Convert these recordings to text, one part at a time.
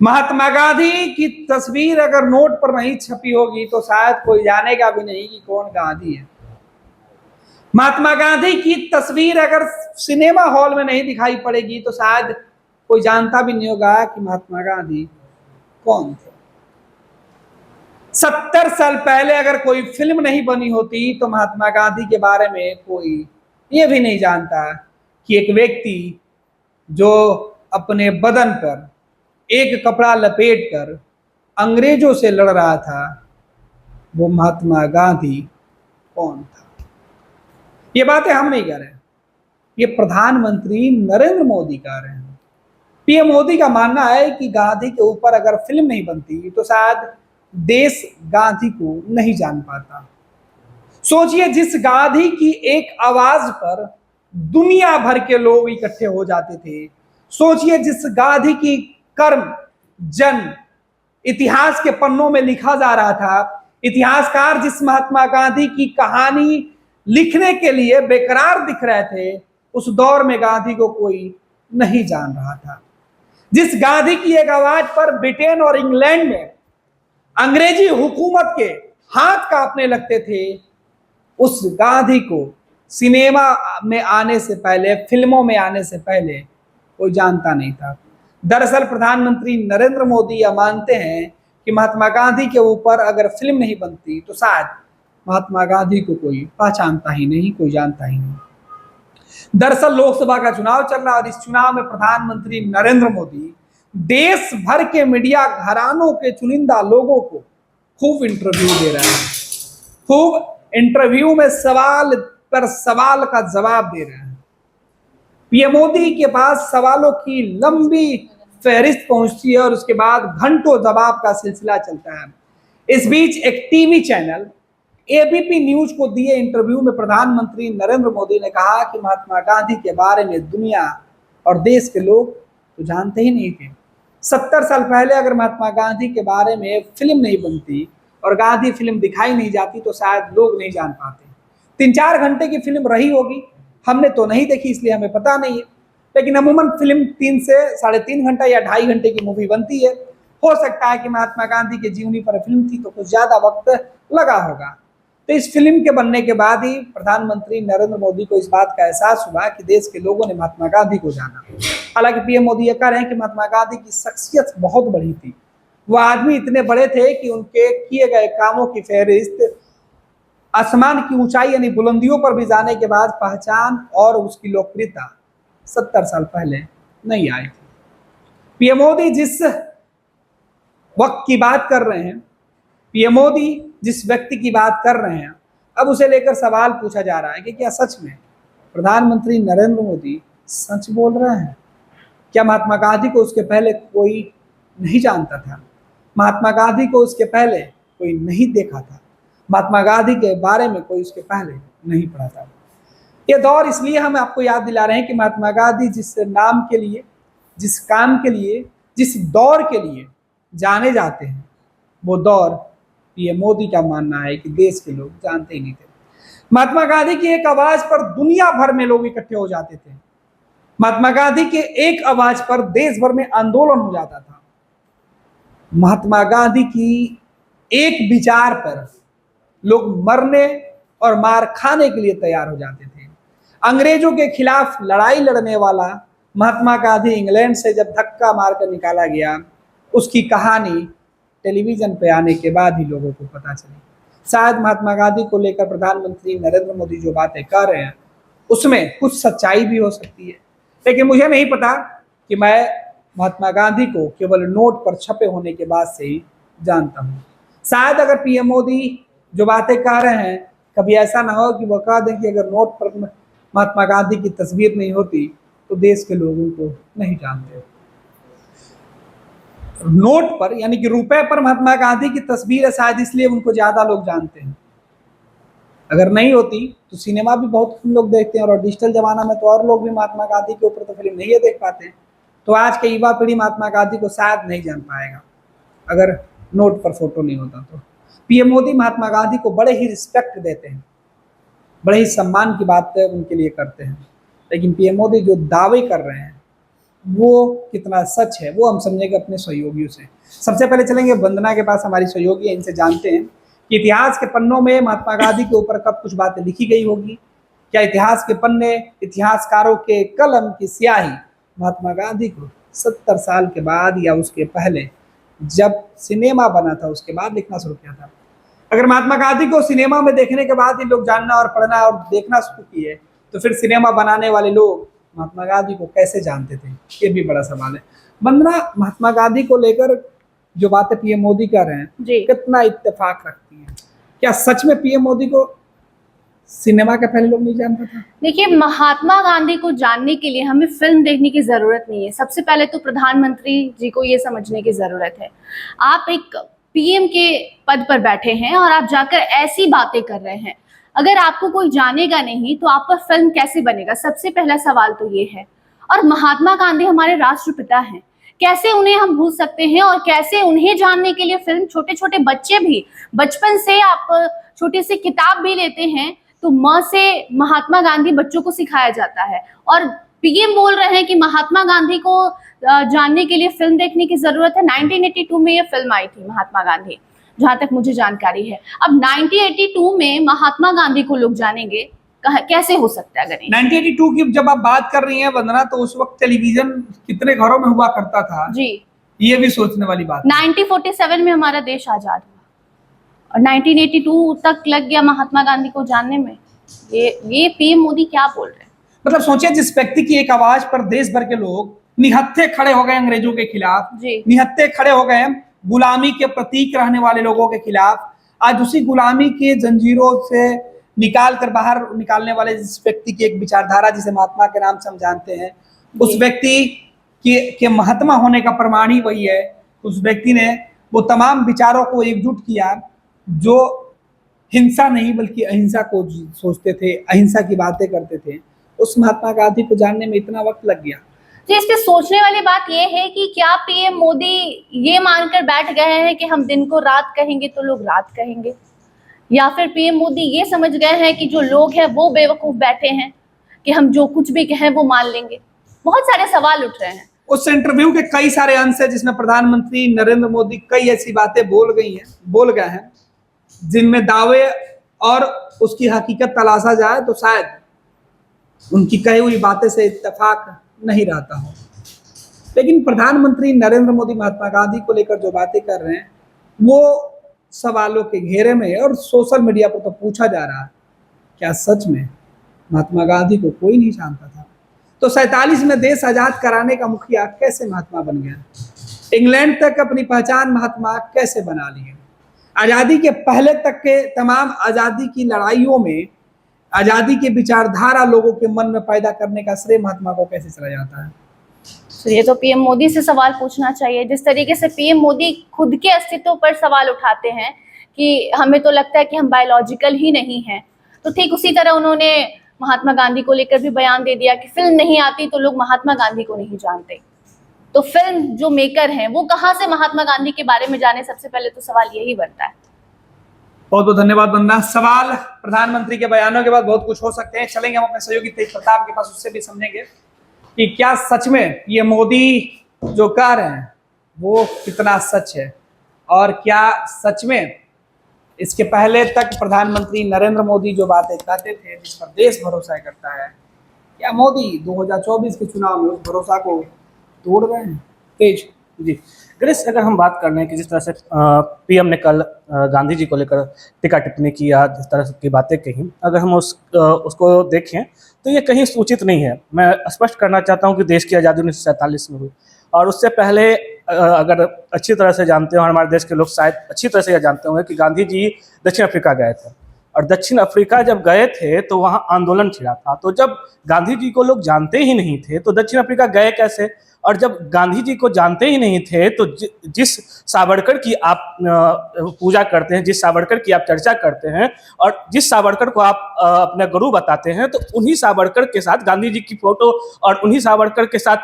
महात्मा गांधी की तस्वीर अगर नोट पर नहीं छपी होगी तो शायद कोई जानेगा भी नहीं कि कौन गांधी है। महात्मा गांधी की तस्वीर अगर सिनेमा हॉल में नहीं दिखाई पड़ेगी तो शायद कोई जानता भी नहीं होगा कि महात्मा गांधी कौन थे। 70 साल पहले अगर कोई फिल्म नहीं बनी होती तो महात्मा गांधी के बारे में कोई ये भी नहीं जानता कि एक व्यक्ति जो अपने बदन पर एक कपड़ा लपेटकर अंग्रेजों से लड़ रहा था, वो महात्मा गांधी कौन था। ये बातें हम नहीं कर रहे, ये प्रधानमंत्री नरेंद्र मोदी कह रहे हैं। पीएम मोदी का मानना है कि गांधी के ऊपर अगर फिल्म नहीं बनती तो शायद देश गांधी को नहीं जान पाता। सोचिए, जिस गांधी की एक आवाज पर दुनिया भर के लोग इकट्ठे हो जाते थे, सोचिए जिस गांधी की कर्म जन इतिहास के पन्नों में लिखा जा रहा था, इतिहासकार जिस महात्मा गांधी की कहानी लिखने के लिए बेकरार दिख रहे थे, उस दौर में गांधी को कोई नहीं जान रहा था। जिस गांधी की एक आवाज पर ब्रिटेन और इंग्लैंड में अंग्रेजी हुकूमत के हाथ कांपने लगते थे, उस गांधी को सिनेमा में आने से पहले, फिल्मों में आने से पहले कोई जानता नहीं था। दरअसल प्रधानमंत्री नरेंद्र मोदी यह मानते हैं कि महात्मा गांधी के ऊपर अगर फिल्म नहीं बनती तो शायद महात्मा गांधी को कोई पहचानता ही नहीं, कोई जानता ही नहीं। दरअसल लोकसभा का चुनाव चल रहा है और इस चुनाव में प्रधानमंत्री नरेंद्र मोदी देश भर के मीडिया घरानों के चुनिंदा लोगों को खूब इंटरव्यू दे रहे हैं। खूब इंटरव्यू में सवाल पर सवाल का जवाब दे रहे हैं। पीएम मोदी के पास सवालों की लंबी फहरिस्त पहुंचती है और उसके बाद घंटों जवाब का सिलसिला चलता है। इस बीच एक टीवी चैनल एबीपी न्यूज को दिए इंटरव्यू में प्रधानमंत्री नरेंद्र मोदी ने कहा कि महात्मा गांधी के बारे में दुनिया और देश के लोग तो जानते ही नहीं थे। 70 साल पहले अगर महात्मा गांधी के बारे में फिल्म नहीं बनती और गांधी फिल्म दिखाई नहीं जाती तो शायद लोग नहीं जान पाते। 3-4 घंटे की फिल्म रही होगी, हमने तो नहीं देखी इसलिए हमें पता नहीं है, लेकिन अमूमन फिल्म 3 से 3.5 घंटा या 2.5 घंटे की मूवी बनती है। हो सकता है कि महात्मा गांधी की जीवनी पर फिल्म थी तो कुछ ज्यादा वक्त लगा होगा। तो इस फिल्म के बनने के बाद ही प्रधानमंत्री नरेंद्र मोदी को इस बात का एहसास हुआ कि देश के लोगों ने महात्मा गांधी को जाना। हालांकि पीएम मोदी ये कह रहे हैं कि महात्मा गांधी की शख्सियत बहुत बड़ी थी। वह आदमी इतने बड़े थे कि उनके किए गए कामों की फहरिस्त आसमान की ऊंचाई यानी बुलंदियों पर भी जाने के बाद पहचान और उसकी लोकप्रियता 70 साल पहले नहीं आई थी। पीएम मोदी जिस वक्त की बात कर रहे हैं, पीएम मोदी जिस व्यक्ति की बात कर रहे हैं, अब उसे लेकर सवाल पूछा जा रहा है कि क्या सच में प्रधानमंत्री नरेंद्र मोदी सच बोल रहे हैं? क्या महात्मा गांधी को उसके पहले कोई नहीं जानता था? महात्मा गांधी को उसके पहले कोई नहीं देखा था? महात्मा गांधी के बारे में कोई उसके पहले नहीं पढ़ा था? ये दौर इसलिए हम आपको याद दिला रहे हैं कि महात्मा गांधी जिस नाम के लिए, जिस काम के लिए, जिस दौर के लिए जाने जाते हैं, वो दौर पीएम मोदी का मानना है कि देश के लोग जानते ही नहीं थे। महात्मा गांधी की एक आवाज पर दुनिया भर में लोग इकट्ठे हो जाते थे। महात्मा गांधी के एक आवाज पर देश भर में आंदोलन हो जाता था। महात्मा गांधी की एक विचार पर लोग मरने और मार खाने के लिए तैयार हो जाते थे। अंग्रेजों के खिलाफ लड़ाई लड़ने वाला महात्मा गांधी इंग्लैंड से जब धक्का मारकर निकाला गया, उसकी कहानी टेलीविजन पे आने के बाद ही लोगों को पता चली। शायद महात्मा गांधी को लेकर प्रधानमंत्री नरेंद्र मोदी जो बातें कर रहे हैं उसमें कुछ सच्चाई भी हो सकती है, लेकिन मुझे नहीं पता कि मैं महात्मा गांधी को केवल नोट पर छपे होने के बाद से ही जानता हूँ। शायद अगर पीएम मोदी जो बातें कह रहे हैं, कभी ऐसा ना हो कि वो कह दें कि अगर नोट पर महात्मा गांधी की तस्वीर नहीं होती तो देश के लोगों को नहीं जानते। नोट पर यानी कि रुपए पर महात्मा गांधी की तस्वीर है, शायद इसलिए उनको ज्यादा लोग जानते हैं। अगर नहीं होती तो सिनेमा भी बहुत कम लोग देखते हैं और डिजिटल जमाना में तो और लोग भी महात्मा गांधी के ऊपर तो फिल्म नहीं देख पाते हैं। तो आज के युवा पीढ़ी महात्मा गांधी को शायद नहीं जान पाएगा अगर नोट पर फोटो नहीं होता तो। पीएम मोदी महात्मा गांधी को बड़े ही रिस्पेक्ट देते हैं, बड़े ही सम्मान की बात उनके लिए करते हैं, लेकिन पीएम मोदी जो दावे कर रहे हैं वो कितना सच है वो हम समझेंगे अपने सहयोगियों से। सबसे पहले चलेंगे वंदना के पास, हमारी सहयोगी है, इनसे जानते हैं कि इतिहास के पन्नों में महात्मा गांधी के ऊपर कब कुछ बातें लिखी गई होगी। क्या इतिहास के पन्ने, इतिहासकारों के कलम की स्याही महात्मा गांधी को 70 साल के बाद या उसके पहले, जब सिनेमा बना था उसके बाद लिखना शुरू किया था? अगर महात्मा गांधी को सिनेमा में देखने के बाद ही लोग जानना और पढ़ना और देखना शुरू किए, तो फिर सिनेमा बनाने वाले लोग महात्मा गांधी को कैसे जानते थे? ये भी बड़ा सवाल है। वंदना, महात्मा गांधी को लेकर जो बातें पीएम मोदी कर रहे हैं कितना इत्तेफाक रखती हैं? क्या सच में पीएम मोदी को सिनेमा के पहले लोग नहीं जानता था? देखिए, महात्मा गांधी को जानने के लिए हमें फिल्म देखने की जरूरत नहीं है। सबसे पहले तो प्रधानमंत्री जी को ये समझने की जरूरत है, आप एक पीएम के पद पर बैठे हैं और आप जाकर ऐसी बातें कर रहे हैं। अगर आपको कोई जानेगा नहीं तो आप पर फिल्म कैसे बनेगा? सबसे पहला सवाल तो ये है। और महात्मा गांधी हमारे राष्ट्रपिता हैं, कैसे उन्हें हम भूल सकते हैं? और कैसे उन्हें जानने के लिए फिल्म, छोटे छोटे बच्चे भी बचपन से, आप छोटी सी किताब भी लेते हैं तो माँ से महात्मा गांधी बच्चों को सिखाया जाता है। और पीएम बोल रहे हैं कि महात्मा गांधी को जानने के लिए फिल्म देखने की जरूरत है। 1982 में ये फिल्म आई थी महात्मा गांधी, जहां तक मुझे जानकारी है। अब 1982 में महात्मा गांधी को लोग जानेंगे कैसे हो सकता है? अगर 1982 की जब आप बात कर रही हैं वंदना, तो उस वक्त टेलीविजन कितने घरों में हुआ करता था जी, ये भी सोचने वाली बात। 1947 में हमारा देश आजाद हुआ और 1982 तक लग गया महात्मा गांधी को जानने में। ये पीएम मोदी क्या बोल रहे हैं? मतलब सोचिए, जिस व्यक्ति की एक आवाज पर देश भर के लोग निहत्थे खड़े हो गए अंग्रेजों के खिलाफ, निहत्थे खड़े हो गए गुलामी के प्रतीक रहने वाले लोगों के खिलाफ, आज उसी गुलामी के जंजीरों से निकाल कर बाहर निकालने वाले जिस व्यक्ति की एक विचारधारा जिसे महात्मा के नाम से हम जानते हैं, उस व्यक्ति के महात्मा होने का प्रमाण ही वही है। उस व्यक्ति ने वो तमाम विचारों को एकजुट किया जो हिंसा नहीं बल्कि अहिंसा को सोचते थे, अहिंसा की बातें करते थे। उस महात्मा गांधी को जानने में इतना वक्त लग गया। तो इस पे सोचने वाली बात यह है कि क्या पीएम मोदी ये मानकर बैठ गए हैं कि हम दिन को रात कहेंगे तो लोग रात कहेंगे, या फिर पीएम मोदी ये समझ गए हैं कि जो लोग हैं वो बेवकूफ बैठे हैं कि हम जो कुछ भी कहें वो मान लेंगे? बहुत सारे सवाल उठ रहे हैं। उस इंटरव्यू के कई सारे अंश है जिसमें प्रधानमंत्री नरेंद्र मोदी कई ऐसी बातें बोल गए हैं जिनमें दावे और उसकी हकीकत तलाशा जाए तो शायद उनकी कही हुई बातें से इत्तेफाक नहीं रहता हो। लेकिन प्रधानमंत्री नरेंद्र मोदी महात्मा गांधी को लेकर जो बातें कर रहे हैं वो सवालों के घेरे में है और सोशल मीडिया पर तो पूछा जा रहा है, क्या सच में महात्मा गांधी को कोई नहीं जानता था? तो 47 में देश आजाद कराने का मुखिया कैसे महात्मा बन गया? इंग्लैंड तक अपनी पहचान महात्मा कैसे बना लिए? आजादी के पहले तक के तमाम आजादी की लड़ाइयों में आजादी की विचारधारा लोगों के मन में पैदा करने का श्रेय महात्मा को कैसे चला जाता है? तो ये तो पीएम मोदी से सवाल पूछना चाहिए। जिस तरीके से पीएम मोदी खुद के अस्तित्व पर सवाल उठाते हैं कि हमें तो लगता है कि हम बायोलॉजिकल ही नहीं हैं, तो ठीक उसी तरह उन्होंने महात्मा गांधी को लेकर भी बयान दे दिया कि फिल्म नहीं आती तो लोग महात्मा गांधी को नहीं जानते। तो फिल्म जो मेकर हैं वो कहाँ से महात्मा गांधी के बारे में जाने? सबसे पहले तो सवाल यही बनता है। बहुत बहुत धन्यवाद वंदना। सवाल प्रधानमंत्री के बयानों के बाद बहुत कुछ हो सकते हैं। चलेंगे हम अपने सहयोगी तेज प्रताप के पास, उससे भी समझेंगे कि क्या सच में ये मोदी जो कह रहे हैं वो कितना सच है, और क्या सच में इसके पहले तक प्रधानमंत्री नरेंद्र मोदी जो बातें कहते थे जिस पर देश भरोसा करता है, क्या मोदी 2024 के चुनाव में उस भरोसा को तोड़ रहे हैं? तेज जी ग्रेस, अगर हम बात कर रहे हैं कि जिस तरह से पीएम ने कल गांधी जी को लेकर टीका टिप्पणी की या जिस तरह की बातें कही, अगर हम उसको देखें तो ये कहीं सूचित नहीं है। मैं स्पष्ट करना चाहता हूँ कि देश की आज़ादी 1947 में हुई, और उससे पहले अगर अच्छी तरह से जानते हो, हमारे देश के लोग शायद अच्छी तरह से यह जानते होंगे कि गांधी जी दक्षिण अफ्रीका गए थे, और दक्षिण अफ्रीका जब गए थे तो वहाँ आंदोलन छिड़ा था। तो जब गांधी जी को लोग जानते ही नहीं थे तो दक्षिण अफ्रीका गए कैसे? और जब गांधी जी को जानते ही नहीं थे तो जिस सावरकर की आप पूजा करते हैं, जिस सावरकर की आप चर्चा करते हैं, और जिस सावरकर को आप अपना गुरु बताते हैं, तो उन्हीं सावरकर के साथ गांधी जी की फोटो और उन्हीं सावरकर के साथ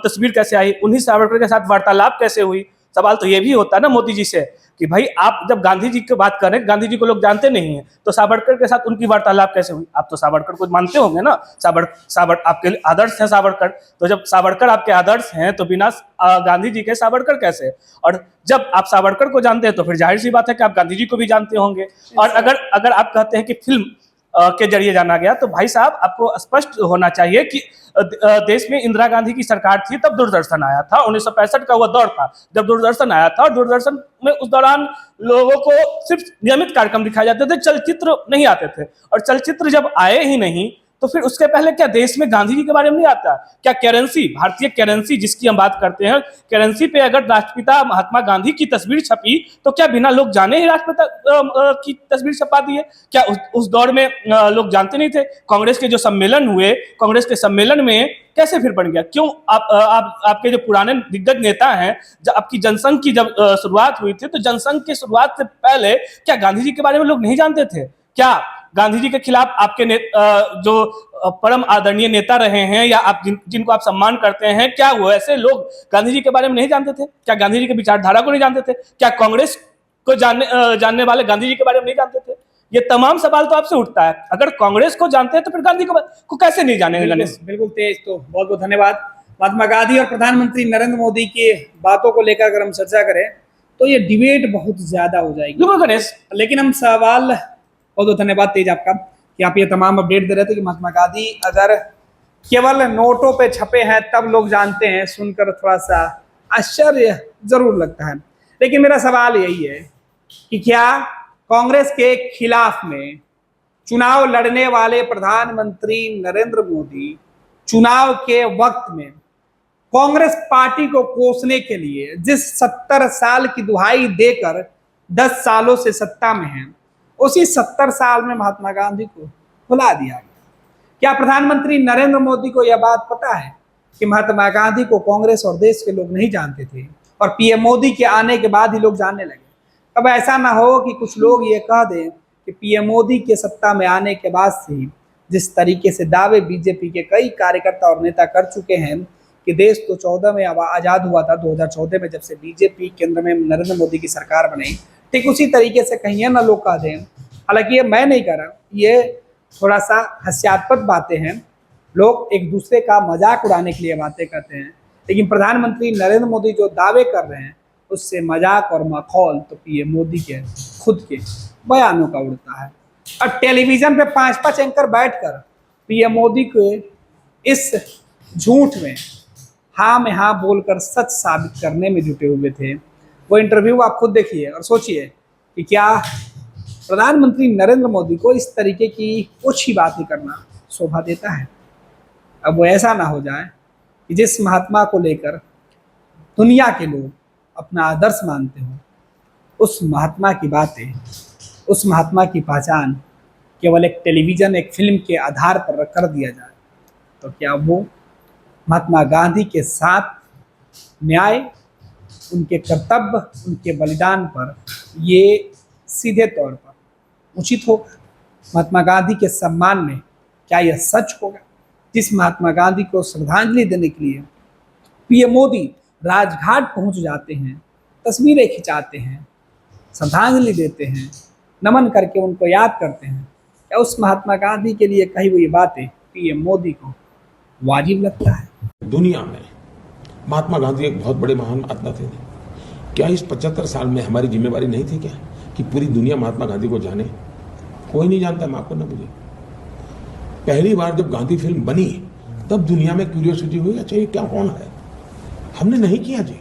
तस्वीर कैसे आई, उन्हीं सावरकर के साथ वार्तालाप कैसे हुई? सवाल तो ये भी होता है ना मोदी जी से कि भाई आप जब गांधी जी की बात करें, गांधी जी को लोग जानते नहीं हैं, तो सावरकर के साथ उनकी वार्तालाप कैसे हुई? आप तो सावरकर को मानते होंगे ना, आपके आदर्श हैं सावरकर, तो जब सावरकर आपके आदर्श हैं तो बिना गांधी जी के सावरकर कैसे? और जब आप सावरकर को जानते हैं तो फिर जाहिर सी बात है कि आप गांधी जी को भी जानते होंगे। और अगर आप कहते हैं कि फिल्म के जरिए जाना गया, तो भाई साहब आपको स्पष्ट होना चाहिए कि देश में इंदिरा गांधी की सरकार थी तब दूरदर्शन आया था, 1965 का वो दौर था जब दूरदर्शन आया था, और दूरदर्शन में उस दौरान लोगों को सिर्फ नियमित कार्यक्रम दिखाए जाते थे, चलचित्र नहीं आते थे। और चलचित्र जब आए ही नहीं तो फिर उसके पहले क्या देश में गांधी जी के बारे में नहीं आता? क्या करेंसी, भारतीय करेंसी जिसकी हम बात करते हैं, करेंसी पे अगर राष्ट्रपिता महात्मा गांधी की तस्वीर छपी तो क्या बिना लोग जाने ही राष्ट्रपिता की तस्वीर छपा दी है? क्या उस दौर में लोग जानते नहीं थे? कांग्रेस के जो सम्मेलन हुए, कांग्रेस के सम्मेलन में कैसे फिर बन गया? क्यों आपके जो पुराने दिग्गज नेता हैं, जब आपकी जनसंघ की जब शुरुआत हुई थी तो जनसंघ की शुरुआत से पहले क्या गांधी जी के बारे में लोग नहीं जानते थे? क्या गांधी जी के खिलाफ आपके जो परम आदरणीय नेता रहे हैं या आप जिनको आप सम्मान करते हैं, क्या वो ऐसे लोग गांधी जी के बारे में नहीं जानते थे? क्या गांधी जी के विचारधारा को नहीं जानते थे? क्या कांग्रेस को जानने वाले गांधी जी के बारे में नहीं जानते थे? ये तमाम सवाल तो आपसे उठता है। अगर कांग्रेस को जानते हैं तो फिर गांधी को कैसे नहीं जानेंगे? गणेश बिल्कुल तेज, तो बहुत बहुत धन्यवाद। महात्मा गांधी और प्रधानमंत्री नरेंद्र मोदी की बातों को लेकर अगर हम चर्चा करें तो ये डिबेट बहुत ज्यादा हो जाएगी। बिल्कुल गणेश, लेकिन हम सवाल, बहुत बहुत धन्यवाद तेज आपका कि आप ये तमाम अपडेट दे रहे थे कि महात्मा गांधी अगर केवल नोटों पे छपे हैं तब लोग जानते हैं, सुनकर थोड़ा सा आश्चर्य जरूर लगता है। लेकिन मेरा सवाल यही है कि क्या कांग्रेस के खिलाफ में चुनाव लड़ने वाले प्रधानमंत्री नरेंद्र मोदी चुनाव के वक्त में कांग्रेस पार्टी को कोसने के लिए जिस 70 साल की दुहाई देकर 10 सालों से सत्ता में हैं, उसी 70 साल में महात्मा गांधी को भुला दिया गया? क्या प्रधानमंत्री नरेंद्र मोदी को यह बात पता है कि महात्मा गांधी को कांग्रेस और देश के लोग नहीं जानते थे और पीएम मोदी के आने के बाद ही लोग जानने लगे? अब ऐसा ना हो कि कुछ लोग ये कह दें कि पीएम मोदी के सत्ता में आने के बाद से जिस तरीके से दावे बीजेपी के कई कार्यकर्ता और नेता कर चुके हैं कि देश तो 14 में आज़ाद हुआ था, 2014 में जब से बीजेपी केंद्र में नरेंद्र मोदी की सरकार बनी, ठीक उसी तरीके से कहीं ना लोग कह दें। हालांकि ये मैं नहीं कर रहा, ये थोड़ा सा हास्यास्पद बातें हैं, लोग एक दूसरे का मजाक उड़ाने के लिए बातें करते हैं, लेकिन प्रधानमंत्री नरेंद्र मोदी जो दावे कर रहे हैं उससे मजाक और मखौल तो पीएम मोदी के खुद के बयानों का उड़ता है। और टेलीविजन पे 5-5 एंकर बैठकर पीएम मोदी के इस झूठ में हाँ में हाँ बोलकर सच साबित करने में जुटे हुए थे। वो इंटरव्यू आप खुद देखिए और सोचिए कि क्या प्रधानमंत्री नरेंद्र मोदी को इस तरीके की कुछ ही बातें करना शोभा देता है? अब वो ऐसा ना हो जाए कि जिस महात्मा को लेकर दुनिया के लोग अपना आदर्श मानते हो, उस महात्मा की बातें, उस महात्मा की पहचान केवल एक टेलीविज़न, एक फिल्म के आधार पर कर दिया जाए, तो क्या वो महात्मा गांधी के साथ न्याय, उनके कर्तव्य, उनके बलिदान पर ये सीधे तौर पर उचित होगा? महात्मा गांधी के सम्मान में क्या यह सच होगा? जिस महात्मा गांधी को श्रद्धांजलि देने के लिए पीएम मोदी राजघाट पहुंच जाते हैं, तस्वीरें खिंचाते हैं, श्रद्धांजलि देते हैं, नमन करके उनको याद करते हैं, क्या उस महात्मा गांधी के लिए कही हुई बातें पीएम मोदी को वाजिब लगता है? दुनिया में महात्मा गांधी एक बहुत बड़े महान महात्मा थे। क्या इस 75 साल में हमारी जिम्मेवारी नहीं थी क्या कि पूरी दुनिया महात्मा गांधी को जाने? कोई नहीं जानता, मैं आपको ना मुझे। पहली बार जब गांधी फिल्म बनी तब दुनिया में क्यूरियोसिटी हुई, अच्छा ये क्या कौन है? हमने नहीं किया जी।